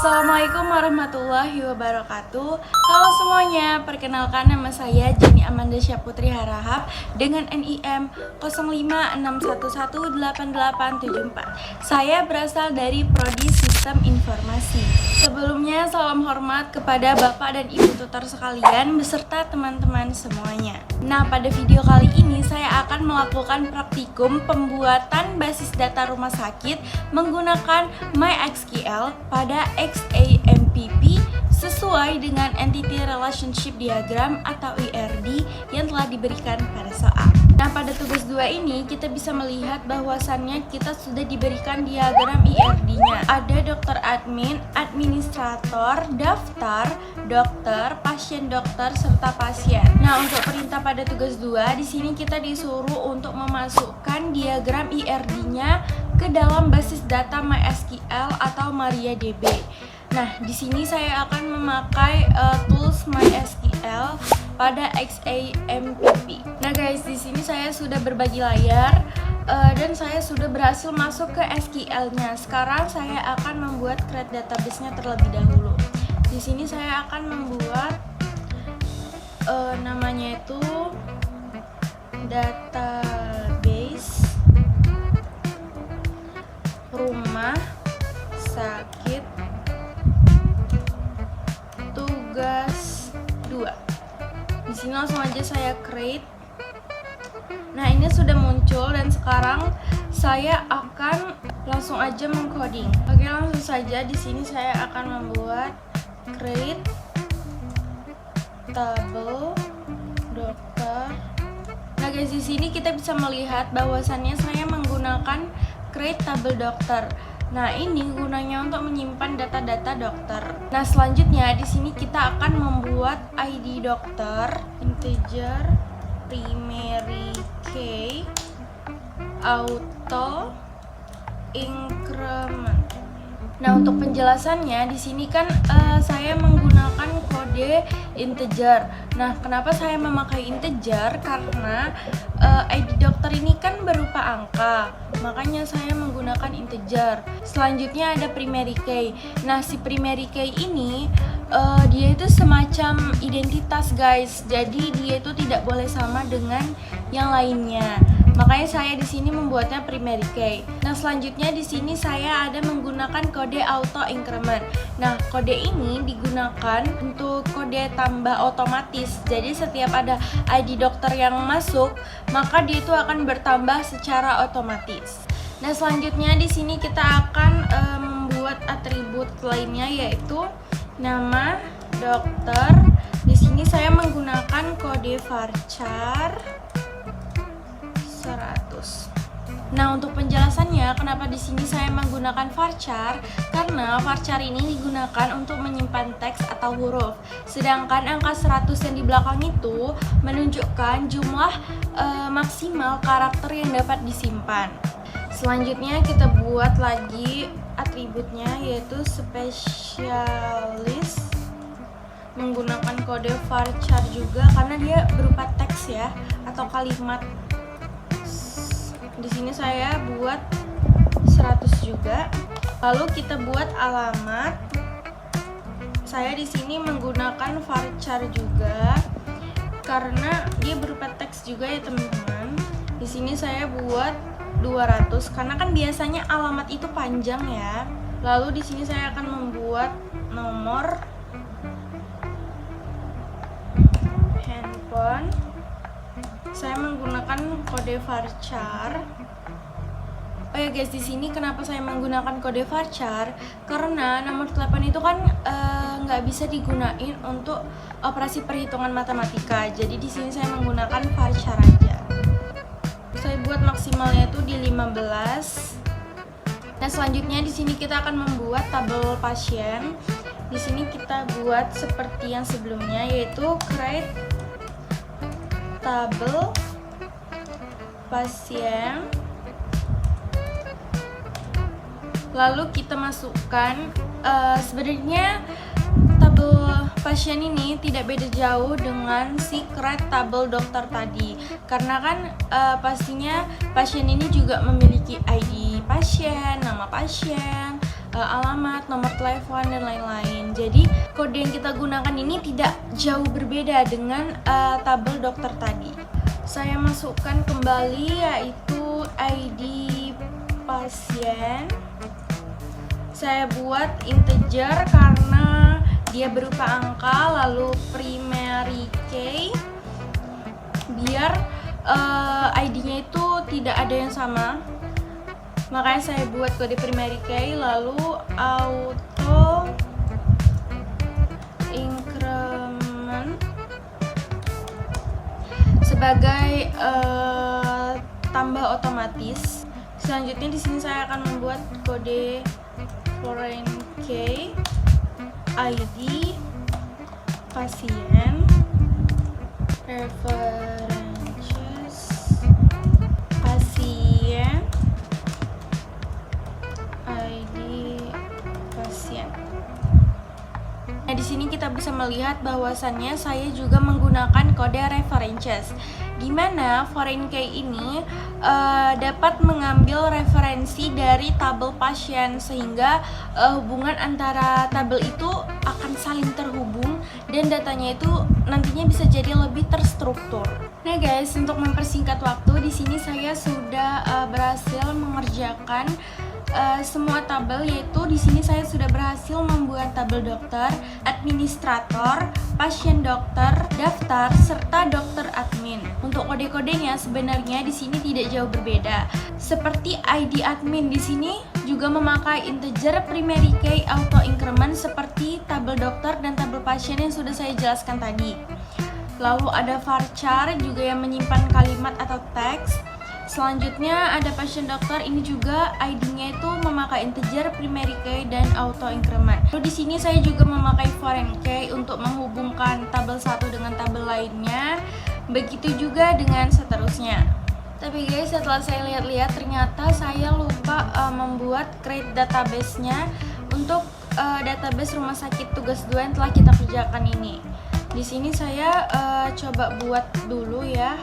Assalamualaikum warahmatullahi wabarakatuh. Halo semuanya, perkenalkan nama saya Jenny Amanda Syaputri Harahap dengan NIM 0561188874. Saya berasal dari Prodi Sistem Informasi. Sebelumnya salam hormat kepada Bapak dan Ibu tutor sekalian beserta teman-teman semuanya. Nah, pada video kali ini saya akan melakukan praktikum pembuatan basis data rumah sakit menggunakan MySQL pada XAMPP sesuai dengan Entity Relationship Diagram atau ERD yang telah diberikan pada soal. Nah, pada tugas 2 ini kita bisa melihat bahwasannya kita sudah diberikan diagram ERD-nya. Ada dokter admin, administrator, daftar, dokter, pasien dokter, serta pasien. Nah, untuk perintah pada tugas 2 di sini kita disuruh untuk memasukkan diagram ERD-nya ke dalam basis data MySQL atau MariaDB. Nah, di sini saya akan memakai tools MySQL pada XAMPP. Nah guys, di sini saya sudah berbagi layar dan saya sudah berhasil masuk ke SQL-nya. Sekarang saya akan membuat create database-nya terlebih dahulu. Di sini saya akan membuat namanya itu database rumah sakit tugas 2. Di sini langsung aja saya create. Nah, ini sudah muncul dan sekarang saya akan langsung aja mengcoding. Oke, langsung saja di sini saya akan membuat create table dokter. Nah, guys, di sini kita bisa melihat bahwasannya saya menggunakan create table dokter. Nah, ini gunanya untuk menyimpan data-data dokter. Nah, selanjutnya di sini kita akan membuat ID dokter, integer, primary key, auto, increment. Nah, untuk penjelasannya di sini kan saya menggunakan kode integer. Nah, kenapa saya memakai integer? Karena ID dokter ini kan berupa angka, makanya saya menggunakan integer. Selanjutnya ada primary key. Nah, si primary key ini dia itu semacam identitas, guys. Jadi dia itu tidak boleh sama dengan yang lainnya. Makanya saya di sini membuatnya primary key. Nah, selanjutnya di sini saya ada menggunakan kode auto increment. Nah, kode ini digunakan untuk kode tambah otomatis. Jadi setiap ada ID dokter yang masuk, maka dia itu akan bertambah secara otomatis. Nah, selanjutnya di sini kita akan membuat atribut lainnya, yaitu nama dokter. Di sini saya menggunakan kode varchar 100. Nah, untuk penjelasannya kenapa di sini saya menggunakan varchar? Karena varchar ini digunakan untuk menyimpan teks atau huruf. Sedangkan angka 100 yang di belakang itu menunjukkan jumlah maksimal karakter yang dapat disimpan. Selanjutnya kita buat lagi atributnya, yaitu spesialis menggunakan kode varchar juga karena dia berupa teks ya atau kalimat. Di sini saya buat 100 juga. Lalu kita buat alamat. Saya di sini menggunakan varchar juga karena dia berupa teks juga ya, teman-teman. Di sini saya buat 200 karena kan biasanya alamat itu panjang ya. Lalu di sini saya akan membuat nomor handphone. Saya menggunakan kode varchar. Oh ya guys, di sini kenapa saya menggunakan kode varchar? Karena nomor telepon itu kan nggak bisa digunain untuk operasi perhitungan matematika. Jadi di sini saya menggunakan varchar aja. Saya buat maksimalnya itu di 15. Nah, selanjutnya di sini kita akan membuat tabel pasien. Di sini kita buat seperti yang sebelumnya, yaitu create tabel pasien. Lalu kita masukkan sebenarnya tabel pasien ini tidak beda jauh dengan si create tabel dokter tadi, karena kan pastinya pasien ini juga memiliki ID pasien, nama pasien, alamat, nomor telepon, dan lain-lain. Jadi kode yang kita gunakan ini tidak jauh berbeda dengan tabel dokter tadi. Saya masukkan kembali yaitu ID pasien. Saya buat integer karena dia berupa angka, lalu primary key biar ID-nya itu tidak ada yang sama. Makanya saya buat kode primary key, lalu auto increment sebagai tambah otomatis. Selanjutnya di sini saya akan membuat kode foreign key, ID pasien, references pasien, ID pasien. Nah, di sini kita bisa melihat bahwasannya saya juga menggunakan kode references, di mana foreign key ini dapat mengambil referensi dari tabel pasien sehingga hubungan antara tabel itu akan saling terhubung dan datanya itu nantinya bisa jadi lebih terstruktur. Nah guys, untuk mempersingkat waktu, di sini saya sudah berhasil mengerjakan semua tabel, yaitu di sini saya sudah berhasil membuat tabel dokter, administrator, pasien dokter, daftar, serta dokter admin. Untuk kode-kodenya sebenarnya di sini tidak jauh berbeda. Seperti ID admin di sini juga memakai integer, primary key, auto increment seperti tabel dokter dan tabel pasien yang sudah saya jelaskan tadi. Lalu ada varchar juga yang menyimpan kalimat atau teks. Selanjutnya ada pasien dokter, ini juga ID-nya itu memakai integer, primary key, dan auto increment. Lalu di sini saya juga memakai foreign key untuk menghubungkan tabel satu dengan tabel lainnya. Begitu juga dengan seterusnya. Tapi guys, setelah saya lihat-lihat ternyata saya lupa membuat create database-nya untuk database rumah sakit tugas 2 yang telah kita kerjakan ini. Di sini saya coba buat dulu ya.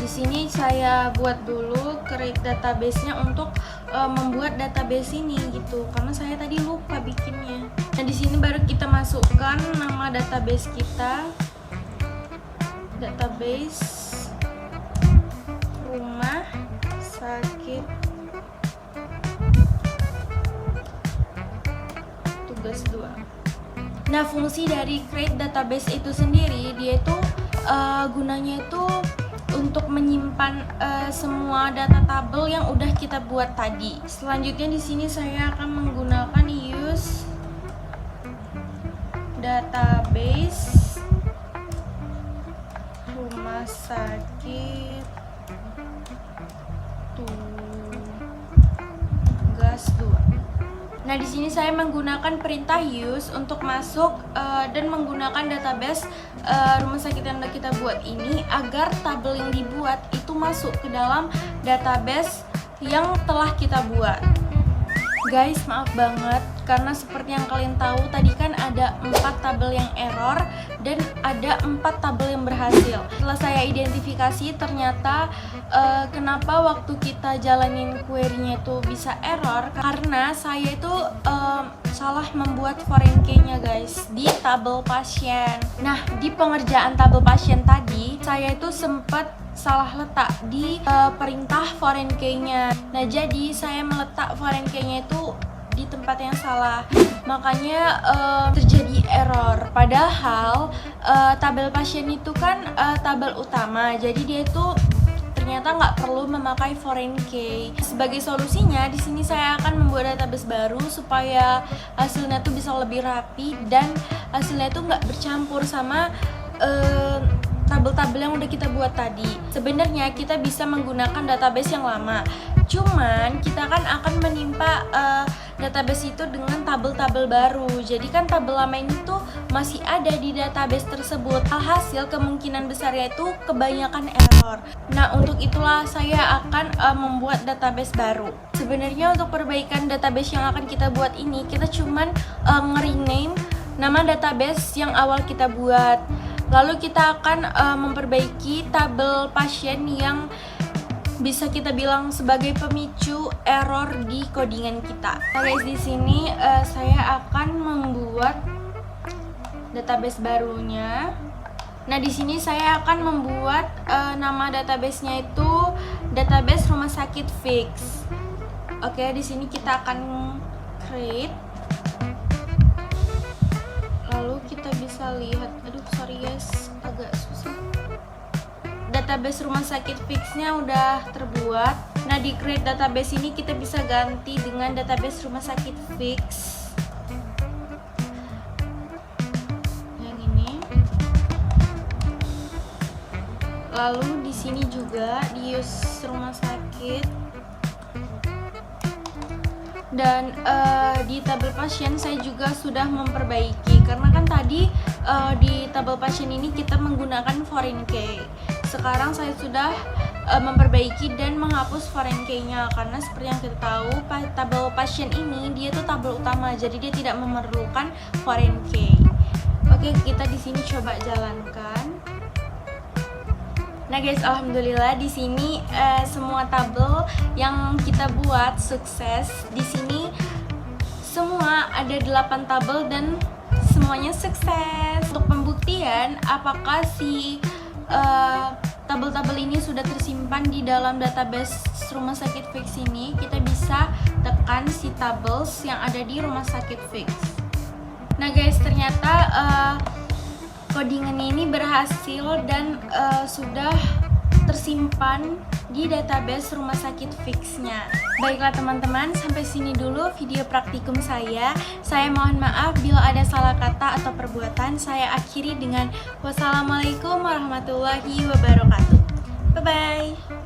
Di sini saya buat dulu create database-nya untuk membuat database ini gitu, karena saya tadi lupa bikinnya. Nah, di sini baru kita masukkan nama database kita. Database rumah sakit tugas 2. Nah, fungsi dari create database itu sendiri, dia itu gunanya itu untuk menyimpan semua data tabel yang udah kita buat tadi. Selanjutnya di sini saya akan menggunakan use database rumah sakit tugas 2. Nah, di sini saya menggunakan perintah use untuk masuk dan menggunakan database rumah sakit yang udah kita buat ini agar tabel yang dibuat itu masuk ke dalam database yang telah kita buat. Guys, maaf banget karena seperti yang kalian tahu tadi kan ada 4 tabel yang error dan ada 4 tabel yang berhasil. Setelah saya identifikasi ternyata kenapa waktu kita jalanin query-nya itu bisa error, karena saya itu salah membuat foreign key-nya guys di tabel pasien. Nah, di pengerjaan tabel pasien tadi saya itu sempat salah letak di perintah foreign key-nya. Nah, jadi saya meletak foreign key-nya itu di tempat yang salah, makanya terjadi error. Padahal tabel pasien itu kan tabel utama, jadi dia itu ternyata nggak perlu memakai foreign key. Sebagai solusinya, di sini saya akan membuat database baru supaya hasilnya tuh bisa lebih rapi dan hasilnya itu nggak bercampur sama tabel-tabel yang udah kita buat tadi. Sebenarnya kita bisa menggunakan database yang lama, cuman kita kan akan menimpa database itu dengan tabel-tabel baru. Jadi kan tabel lama ini tuh masih ada di database tersebut. Alhasil kemungkinan besarnya itu kebanyakan error. Nah, untuk itulah saya akan membuat database baru. Sebenarnya untuk perbaikan database yang akan kita buat ini, kita cuman nge-rename nama database yang awal kita buat. Lalu kita akan memperbaiki tabel pasien yang bisa kita bilang sebagai pemicu error di codingan kita. Nah guys, di sini saya akan membuat database barunya. Nah di sini saya akan membuat nama databasenya itu database rumah sakit fix. Oke, di sini kita akan create. Lalu kita bisa lihat, aduh sorry guys, agak susah. Database rumah sakit fixnya udah terbuat. Nah di create database ini kita bisa ganti dengan database rumah sakit fix yang ini. Lalu di sini juga di use rumah sakit, dan di tabel pasien saya juga sudah memperbaiki karena kan tadi di tabel pasien ini kita menggunakan foreign key. Sekarang saya sudah memperbaiki dan menghapus foreign key-nya karena seperti yang kita tahu tabel pasien ini dia tuh tabel utama, jadi dia tidak memerlukan foreign key. Oke, kita di sini coba jalankan. Nah guys, alhamdulillah di sini semua tabel yang kita buat sukses. Di sini semua ada 8 tabel dan semuanya sukses. Untuk pembuktian apakah si tabel-tabel ini sudah tersimpan di dalam database rumah sakit fix ini, kita bisa tekan si tables yang ada di rumah sakit fix. Nah guys, ternyata codingan ini berhasil dan sudah tersimpan di database rumah sakit fixnya. Baiklah teman-teman, sampai sini dulu video praktikum saya. Saya mohon maaf bila ada salah kata atau perbuatan. Saya akhiri dengan wassalamualaikum warahmatullahi wabarakatuh. Bye-bye.